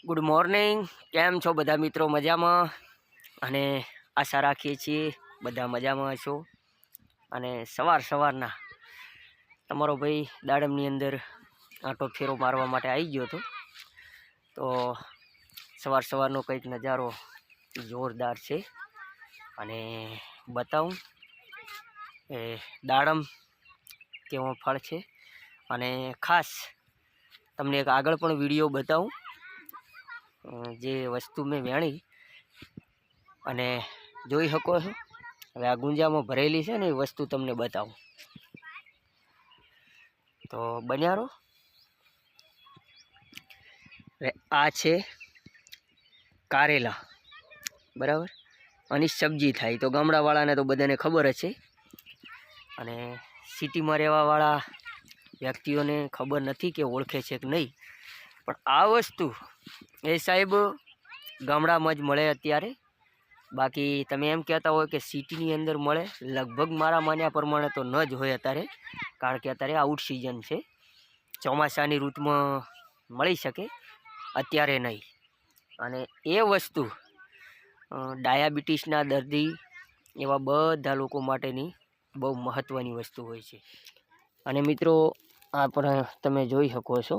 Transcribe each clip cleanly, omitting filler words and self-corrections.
Good morning. केम छो बधा मित्रों? मजामां अने आशा राखीए छीए बधा मजामां हशो। अने सवार सवारना तमारो भाई दाडमनी अंदर आटो फेरो मारवा माटे आई गयो तो सवार सवारनो कंईक नजारो जोरदार छे अने बताऊं ए दाडम केवो फळ छे। अने खास तमने एक आगळ पण विडियो बताऊं जे वस्तु में वेणी अने जोई शको छो। हवे आ गुंजामां भरेली छे ने वस्तु तमने बताऊं तो बन्या रहो। आ छे कारेला, बराबर। आनी सब्जी थाय तो गामडावाळाने तो बधाने खबर छे अने सिटीमां रहेवावाळा व्यक्तिओने खबर नथी के ओळखे छे के नहीं, पण आ वस्तु ए साहेब गामडामां ज मळे अत्यारे। बाकी तमे एम कहेता हो कि सिटीनी अंदर मळे, लगभग मारा मान्या प्रमाणे तो न ज होय अत्यारे, कारण के अत्यारे आउट सीजन छे। ચોમાસાની ઋતુમાં મળી શકે, અત્યારે નહીં। અને એ વસ્તુ ડાયાબિટીસના દર્દી એવા બધા લોકો માટેની બહુ મહત્ત્વની વસ્તુ હોય છે। અને મિત્રો આપણે તમે જોઈ શકો છો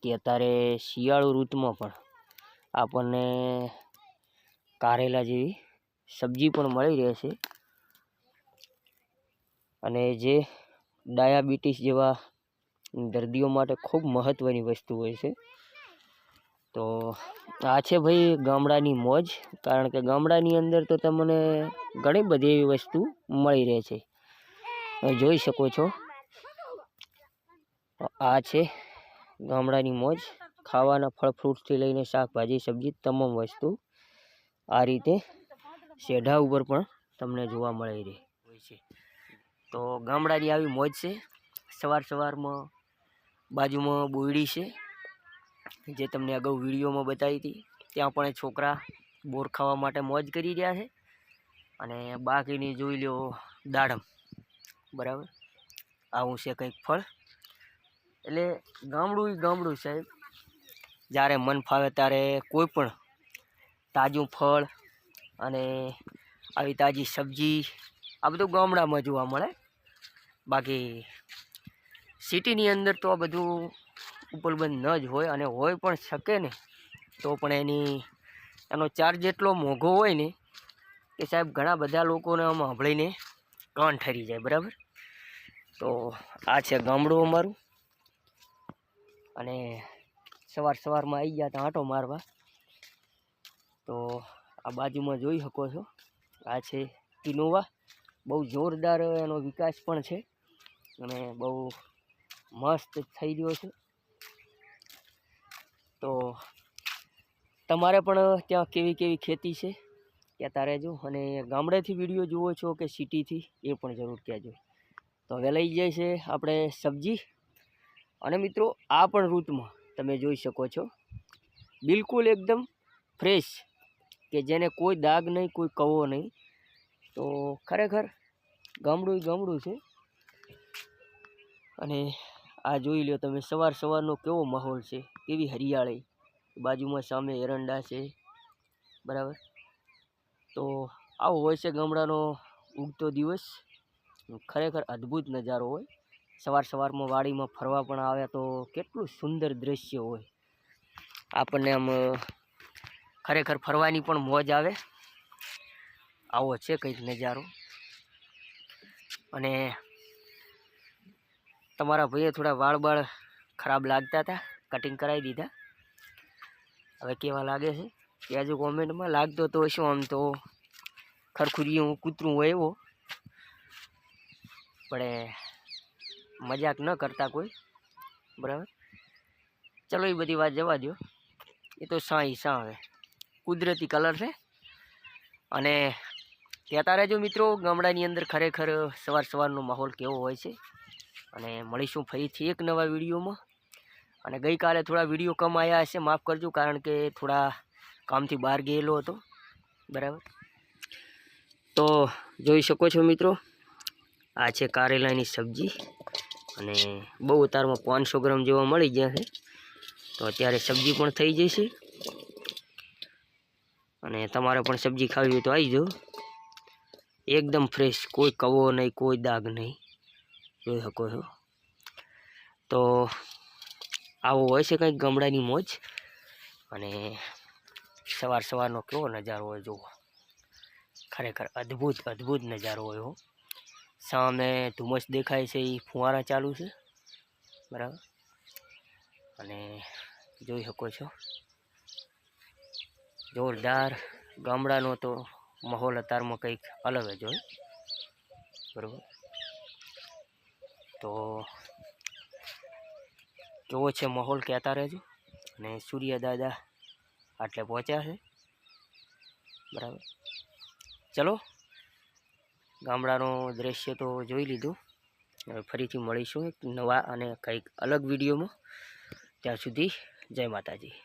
કે અત્યારે શિયાળુ ઋતુમાં પણ આપણને કારેલા જેવી સબ્જી પણ મળી રહે છે। અને જે ડાયાબિટીસ જેવા दर्दियों माटे खूब महत्वनी वस्तु होय छे। तो आ छे भाई गामडानी मौज, कारण के गामडानी अंदर तो तमने घणी बधी एवी वस्तु मळी रहे छे। जोई शको छो आ छे गामडानी मौज। खावाना फळ फ्रूट थी लईने शाकभाजी सब्जी तमाम वस्तु आ रीते शेढा उपर पण तमने जोवा मळी रही होय छे। तो गामडानी आवी मौज छे। सवार सवारमां बाजुमां बोयडी छे जे तमने अगाऊ विडियो में बताई थी। त्यां पण छोकरा बोर खावा माटे मौज करी रह्या छे। अने बाकीनी जोई लो दाडम, बराबर। आवुं छे कंईक फळ। एटले गामडું साहेब, ज्यारे मन फावे त्यारे कोई पण ताजू फळ अने आवी ताजी सब्जी आ बधुं गामडामां जोवा मळे। बाकी सिटीनी अंदर तो आ बधुं उपलब्ध न ज होय, अने होय पण शके ने तो पण एनो चार्ज एटलो मोघो होय ने के साहेब घणा बधा लोकोने आम सांभळीने कान ठरी जाय, बराबर। तो आ छे गामडું अमारुं। अने सवार सवारमां आई गया आटो मारवा। तो आ बाजुमां जोई शको छो आ छे इनोवा। बहु जोरदार एनो विकास पण छे अने बहु मस्त थई रह्यो छे। तो तमारे पण त्यां केवी केवी खेती छे कहेता रहेजो। अने गामडेथी विडियो जुओ छो के सिटीथी ए पण जरूर कहेजो। तो हवे लई जाय छे आपणे सब्जी। अने मित्रों आ पण ऋतुमां तमे जोई शको छो बिल्कुल एकदम फ्रेश, के जेने कोई दाग नहीं, कोई कवो नहीं। तो खरेखर गामडું छे। अने आ जोई लो तमे सवार सवारनो केवो माहोल छे, केवी हरियाळी। बाजुमां सामे एरंडा छे, बराबर। तो आवो होय छे गामडानो उगतो दिवस। खरेखर अद्भुत नजारो होय। सवार सवारमां वाडीमां फरवा पण आवे तो केटलुं सुंदर दृश्य होय। आपणे आम खरेखर फरवानी पण मौज आवे। आवो छे कंईक नजारो। अने तमारा भाईए थोड़ा वाळ बाळ खराब लागता था, कटिंग कराई दीधा। हवे केवा लागे छे कहेजो कॉमेंट में। लागतो तो शो आम तो खरखुरियुं कूतरुं होय एवो, पण मजाक न करता कोई, बराबर। चलो ये बधी वात जवा दो। ये तो सा ही सा हवे कुदरती कलर छे। अने कहेता रहेजो मित्रों गामडानी अंदर खरेखर सवार सवारनो माहोल केवो होय छे। अने मळीशुं फरीथी एक नवा विडियो में। अने गई काले थोड़ा विडियो कम आया हशे, माफ करजो, कारण के थोड़ा कामथी बहार गयेलो हतो, बराबर। तो जोई शको छो मित्रों आ छे कारेलानी सब्जी। अने बहु अतारमां 500 ग्राम जेवा मळी गया छे। तो अत्यारे सब्जी पण थई जशे। અને તમારે પણ સબ્જી ખાવી હોય તો આવી જાઓ, એકદમ ફ્રેશ, કોઈ કવો નહીં, કોઈ દાગ નહીં, જોઈ શકો છો. તો આવો હોય છે કંઈક ગામડાની મોજ. અને સવારનો કેવો નજારો હોય જુઓ, ખરેખર અદ્ભુત અદ્ભુત નજારો હોય હો. સામે ધુમ્મસ દેખાય છે, એ ફુવારા ચાલુ છે, બરાબર. અને જોઈ શકો છો જોરદાર ગામડાનો તો માહોલ અત્યારમાં કંઈક અલગ જ હોય, બરાબર. તો કેવો છે માહોલ કહેતા રહેજો. અને સૂર્ય દાદા આટલે પહોંચ્યા છે, બરાબર. ચલો, ગામડાનું દ્રશ્ય તો જોઈ લીધું. હવે ફરીથી મળીશું એક નવા અને કંઈક અલગ વિડીયોમાં. ત્યાં સુધી જય માતાજી.